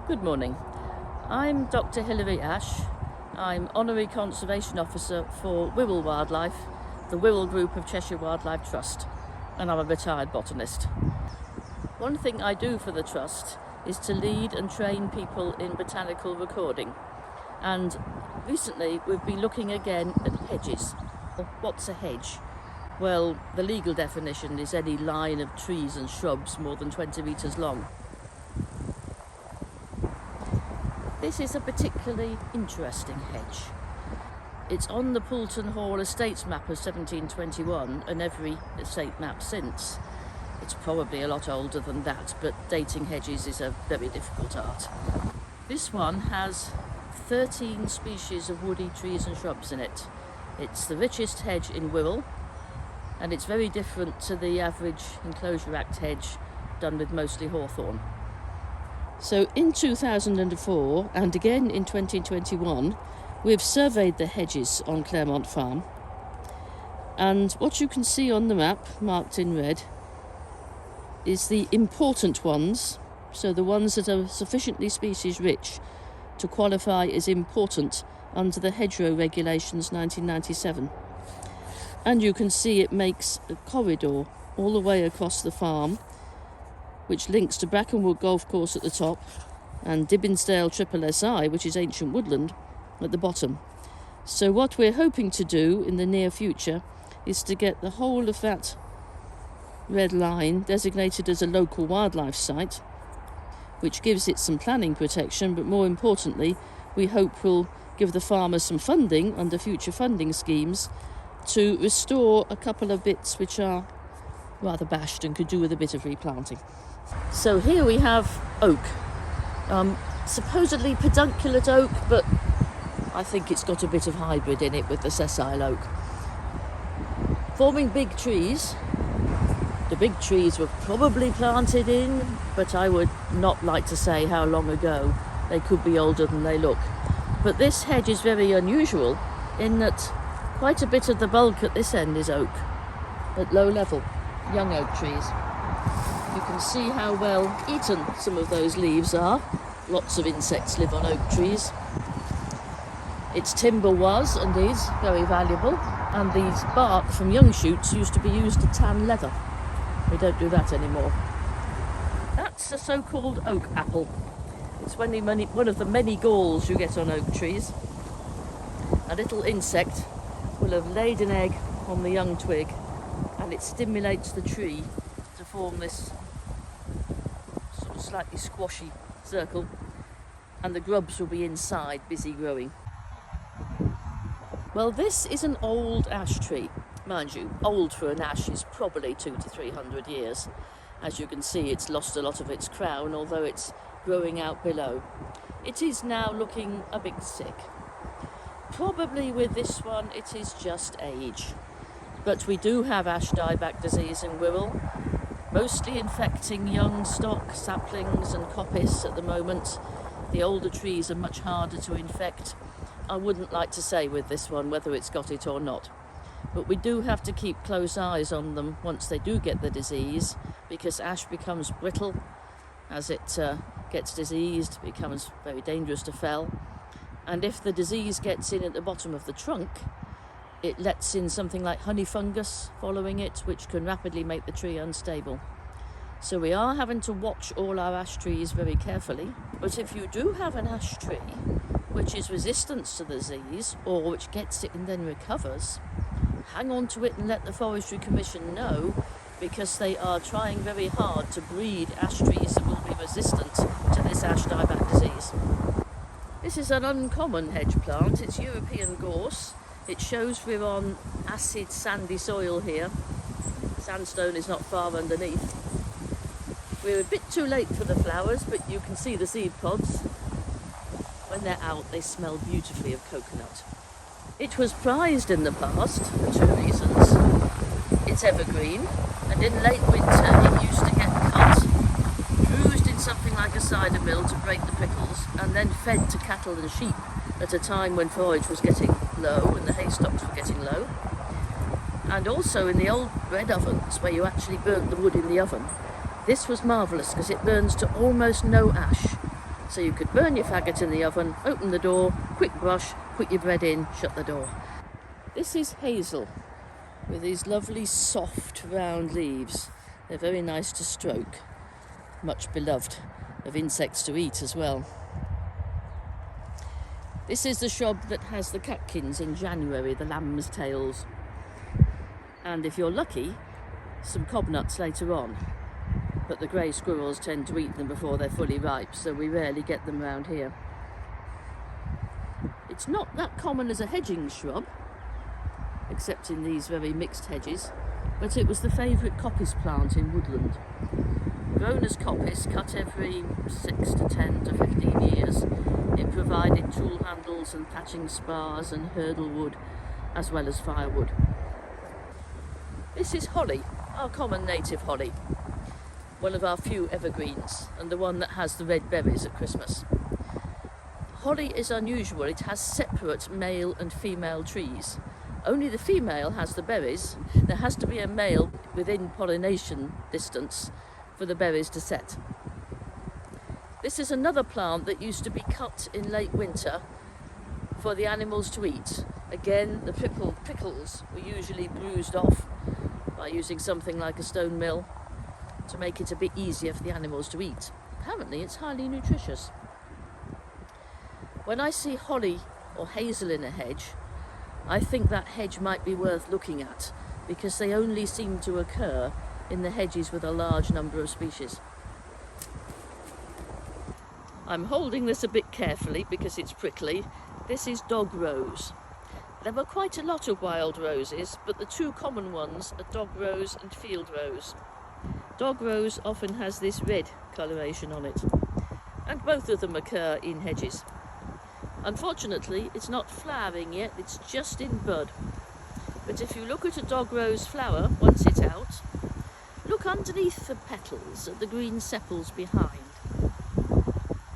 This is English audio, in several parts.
Good morning. I'm Dr Hilary Ash. I'm Honorary Conservation Officer for Wirral Wildlife, the Wirral Group of Cheshire Wildlife Trust, and I'm a retired botanist. One thing I do for the Trust is to lead and train people in botanical recording. And recently we've been looking again at hedges. What's a hedge? Well, the legal definition is any line of trees and shrubs more than 20 metres long. This is a particularly interesting hedge. It's on the Poulton Hall Estates map of 1721 and every estate map since. It's probably a lot older than that, but dating hedges is a very difficult art. This one has 13 species of woody trees and shrubs in it. It's the richest hedge in Wirral, and it's very different to the average Enclosure Act hedge done with mostly hawthorn. So in 2004 and again in 2021, we've surveyed the hedges on Claremont Farm. And what you can see on the map, marked in red, is the important ones, so the ones that are sufficiently species rich to qualify as important under the hedgerow regulations 1997. And you can see it makes a corridor all the way across the farm, which links to Brackenwood Golf Course at the top and Dibbinsdale Triple SI, which is ancient woodland, at the bottom. So what we're hoping to do in the near future is to get the whole of that red line designated as a local wildlife site, which gives it some planning protection, but more importantly, we hope will give the farmers some funding under future funding schemes to restore a couple of bits which are rather bashed and could do with a bit of replanting. So here we have oak, supposedly pedunculate oak, but I think it's got a bit of hybrid in it with the sessile oak. Forming big trees. The big trees were probably planted in, but I would not like to say how long ago. They could be older than they look. But this hedge is very unusual in that quite a bit of the bulk at this end is oak, at low level, young oak trees. You can see how well eaten some of those leaves are. Lots of insects live on oak trees. Its timber was and is very valuable, and these bark from young shoots used to be used to tan leather. We don't do that anymore. That's a so-called oak apple. It's one of the many galls you get on oak trees. A little insect will have laid an egg on the young twig, and it stimulates the tree to form this sort of slightly squashy circle, and the grubs will be inside busy growing. Well, this is an old ash tree. Mind you, old for an ash is probably 200 to 300 years. As you can see, it's lost a lot of its crown, although it's growing out below. It is now looking a bit sick. Probably with this one it is just age. But we do have ash dieback disease in Wirral, mostly infecting young stock, saplings and coppice at the moment. The older trees are much harder to infect. I wouldn't like to say with this one whether it's got it or not. But we do have to keep close eyes on them once they do get the disease, because ash becomes brittle. As it gets diseased, it becomes very dangerous to fell. And if the disease gets in at the bottom of the trunk, it lets in something like honey fungus following it, which can rapidly make the tree unstable. So we are having to watch all our ash trees very carefully. But if you do have an ash tree which is resistant to the disease, or which gets it and then recovers, hang on to it and let the Forestry Commission know, because they are trying very hard to breed ash trees that will be resistant to this ash dieback disease. This is an uncommon hedge plant. It's European gorse. It shows we're on acid sandy soil here. Sandstone is not far underneath. We're a bit too late for the flowers, but you can see the seed pods. When they're out, they smell beautifully of coconut. It was prized in the past for two reasons. It's evergreen, and in late winter it used to get cut, bruised in something like a cider mill to break the prickles, and then fed to cattle and sheep at a time when forage was getting low and the hay stocks were getting low. And also in the old bread ovens where you actually burnt the wood in the oven, this was marvellous because it burns to almost no ash. So you could burn your faggot in the oven, open the door, quick brush, put your bread in, shut the door. This is hazel with these lovely soft round leaves. They're very nice to stroke, much beloved of insects to eat as well. This is the shrub that has the catkins in January, the lamb's tails. And if you're lucky, some cobnuts later on. But the grey squirrels tend to eat them before they're fully ripe, so we rarely get them round here. It's not that common as a hedging shrub, except in these very mixed hedges, but it was the favourite coppice plant in woodland. Grown as coppice, cut every 6 to 10 to 15 years, it provided tool handles and thatching spars and hurdle wood, as well as firewood. This is holly, our common native holly, one of our few evergreens, and the one that has the red berries at Christmas. Holly is unusual. It has separate male and female trees. Only the female has the berries. There has to be a male within pollination distance for the berries to set. This is another plant that used to be cut in late winter for the animals to eat. Again, the prickles were usually bruised off by using something like a stone mill to make it a bit easier for the animals to eat. Apparently it's highly nutritious. When I see holly or hazel in a hedge, I think that hedge might be worth looking at, because they only seem to occur in the hedges with a large number of species. I'm holding this a bit carefully because it's prickly. This is dog rose. There were quite a lot of wild roses, but the two common ones are dog rose and field rose. Dog rose often has this red coloration on it, and both of them occur in hedges. Unfortunately, it's not flowering yet, it's just in bud. But if you look at a dog rose flower, once it's out, look underneath the petals at the green sepals behind.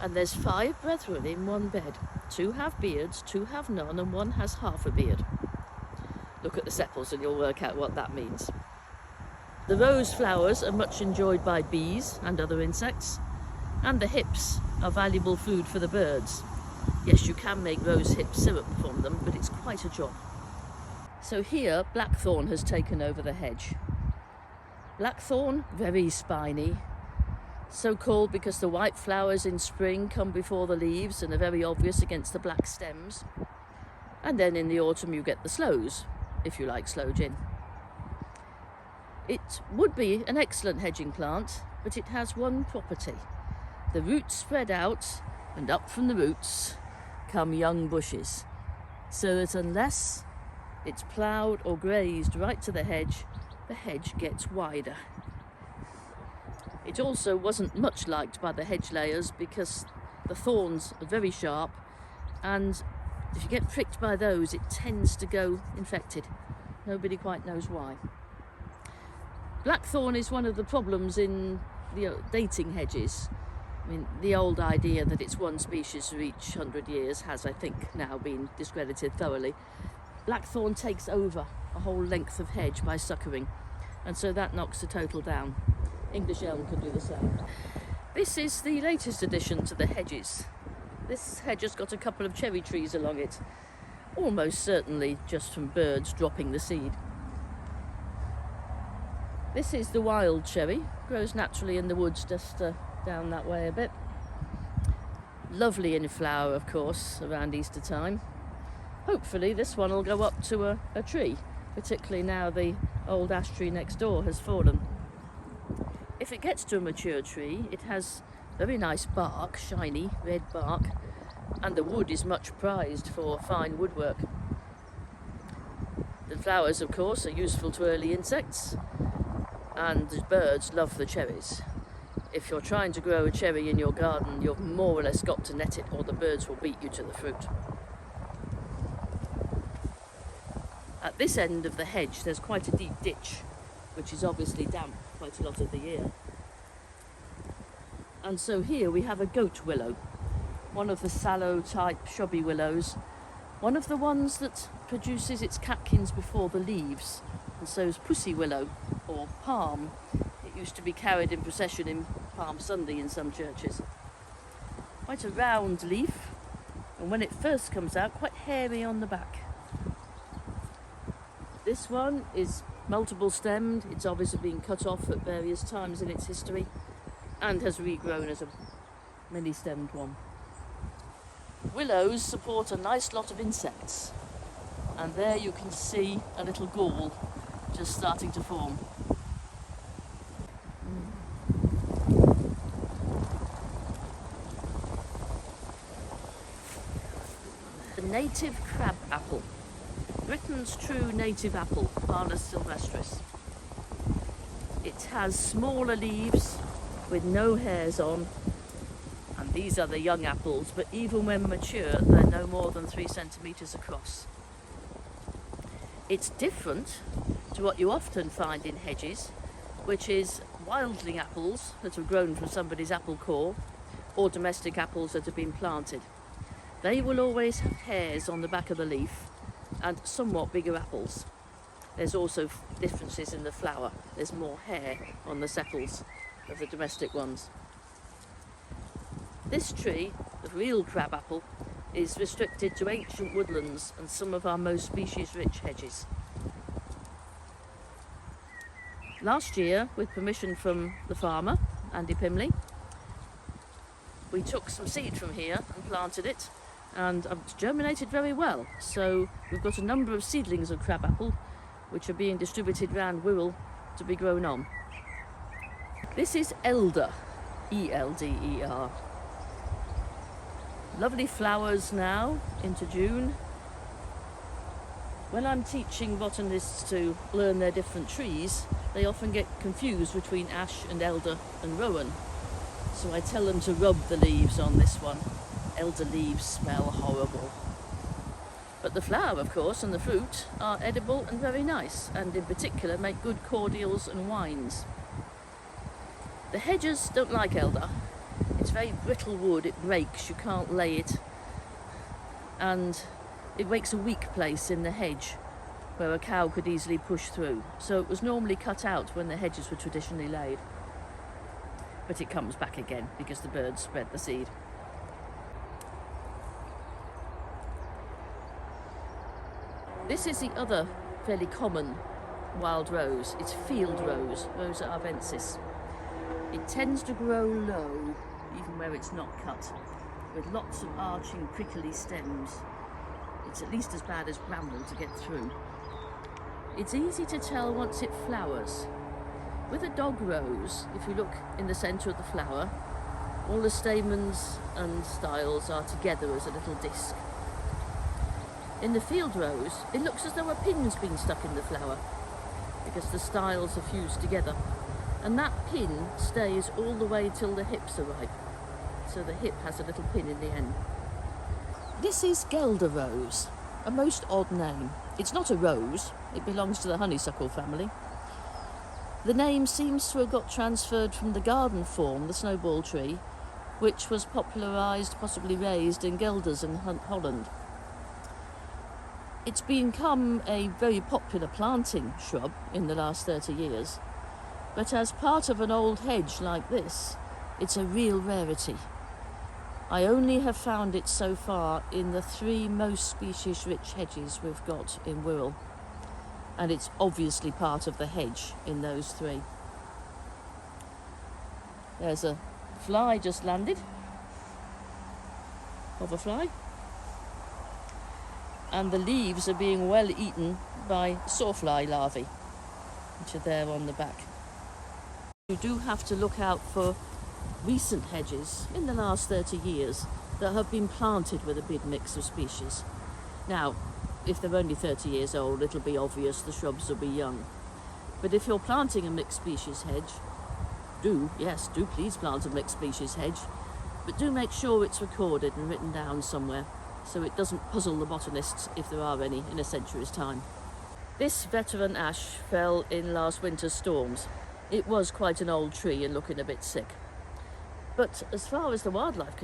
And there's 5 brethren in one bed. 2 have beards, 2 have none, and 1 has half a beard. Look at the sepals and you'll work out what that means. The rose flowers are much enjoyed by bees and other insects, and the hips are valuable food for the birds. Yes, you can make rose hip syrup from them, but it's quite a job. So here, blackthorn has taken over the hedge. Blackthorn, very spiny, so called because the white flowers in spring come before the leaves and are very obvious against the black stems. And then in the autumn you get the sloes, if you like sloe gin. It would be an excellent hedging plant, but it has one property. The roots spread out, and up from the roots come young bushes, so that unless it's ploughed or grazed right to the hedge gets wider. It also wasn't much liked by the hedge layers because the thorns are very sharp, and if you get pricked by those, it tends to go infected. Nobody quite knows why. Blackthorn is one of the problems in the dating hedges. I mean, the old idea that it's one species for each 100 years has, I think, now been discredited thoroughly. Blackthorn takes over a whole length of hedge by suckering, and so that knocks the total down. English elm can do the same. This is the latest addition to the hedges. This hedge has got a couple of cherry trees along it, almost certainly just from birds dropping the seed. This is the wild cherry, grows naturally in the woods just down that way a bit. Lovely in flower, of course, around Easter time. Hopefully this one will go up to a tree, particularly now the old ash tree next door has fallen. If it gets to a mature tree, it has very nice bark, shiny red bark, and the wood is much prized for fine woodwork. The flowers, of course, are useful to early insects, and the birds love the cherries. If you're trying to grow a cherry in your garden, you've more or less got to net it, or the birds will beat you to the fruit. At this end of the hedge, there's quite a deep ditch, which is obviously damp quite a lot of the year. And so here we have a goat willow, one of the sallow type shrubby willows, one of the ones that produces its catkins before the leaves, and so is pussy willow, or palm. It used to be carried in procession in Palm Sunday in some churches. Quite a round leaf, and when it first comes out, quite hairy on the back. This one is multiple stemmed. It's obviously been cut off at various times in its history and has regrown as a many stemmed one. Willows support a nice lot of insects, and there you can see a little gall just starting to form. The native crab apple, Britain's true native apple, Palus sylvestris. It has smaller leaves with no hairs on, and these are the young apples, but even when mature they're no more than 3 centimetres across. It's different to what you often find in hedges, which is wildling apples that have grown from somebody's apple core, or domestic apples that have been planted. They will always have hairs on the back of the leaf and somewhat bigger apples. There's also differences in the flower. There's more hair on the sepals of the domestic ones. This tree, the real crabapple, is restricted to ancient woodlands and some of our most species-rich hedges. Last year, with permission from the farmer, Andy Pimley, we took some seed from here and planted it, and it's germinated very well. So we've got a number of seedlings of crabapple which are being distributed around Wirral to be grown on. This is elder, E-L-D-E-R. Lovely flowers now into June. When I'm teaching botanists to learn their different trees, they often get confused between ash and elder and rowan. So I tell them to rub the leaves on this one. Elder leaves smell horrible. But the flower, of course, and the fruit are edible and very nice, and in particular make good cordials and wines. The hedges don't like elder. It's very brittle wood, it breaks, you can't lay it, and it makes a weak place in the hedge where a cow could easily push through. So it was normally cut out when the hedges were traditionally laid. But it comes back again because the birds spread the seed. This is the other fairly common wild rose. It's field rose, Rosa arvensis. It tends to grow low, even where it's not cut, with lots of arching prickly stems. It's at least as bad as bramble to get through. It's easy to tell once it flowers. With a dog rose, if you look in the centre of the flower, all the stamens and styles are together as a little disc. In the field rose, it looks as though a pin's been stuck in the flower because the styles are fused together. And that pin stays all the way till the hips are ripe. So the hip has a little pin in the end. This is Guelder rose, a most odd name. It's not a rose, it belongs to the honeysuckle family. The name seems to have got transferred from the garden form, the snowball tree, which was popularised, possibly raised in Gelders in Holland. It's become a very popular planting shrub in the last 30 years, but as part of an old hedge like this, it's a real rarity. I only have found it so far in the 3 most species-rich hedges we've got in Wirral, and it's obviously part of the hedge in those 3. There's a fly just landed, hoverfly, and the leaves are being well eaten by sawfly larvae, which are there on the back. You do have to look out for recent hedges in the last 30 years that have been planted with a big mix of species. Now, if they're only 30 years old, it'll be obvious the shrubs will be young. But if you're planting a mixed species hedge, do please plant a mixed species hedge, but do make sure it's recorded and written down somewhere so it doesn't puzzle the botanists, if there are any, in a century's time. This veteran ash fell in last winter's storms. It was quite an old tree and looking a bit sick. But as far as the wildlife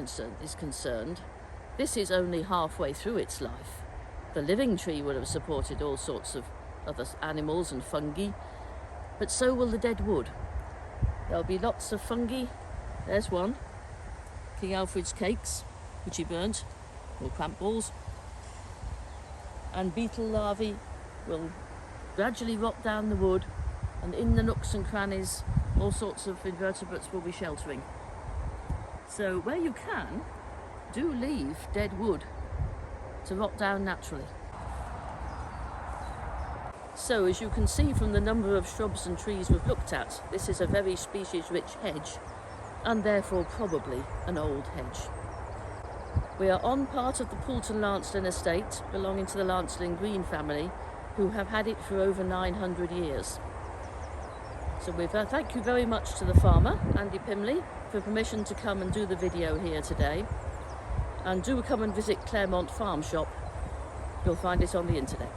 is concerned, this is only halfway through its life. The living tree will have supported all sorts of other animals and fungi, but so will the dead wood. There'll be lots of fungi. There's one. King Alfred's cakes, which he burnt, or cramp balls. And beetle larvae will gradually rot down the wood, and in the nooks and crannies all sorts of invertebrates will be sheltering. So where you can, do leave dead wood to rot down naturally. So as you can see from the number of shrubs and trees we've looked at, this is a very species-rich hedge, and therefore probably an old hedge. We are on part of the Poulton Lancelin estate, belonging to the Lancelin Green family, who have had it for over 900 years. So we thank you very much to the farmer, Andy Pimley, for permission to come and do the video here today. And do come and visit Claremont Farm shop. You'll find it on the internet.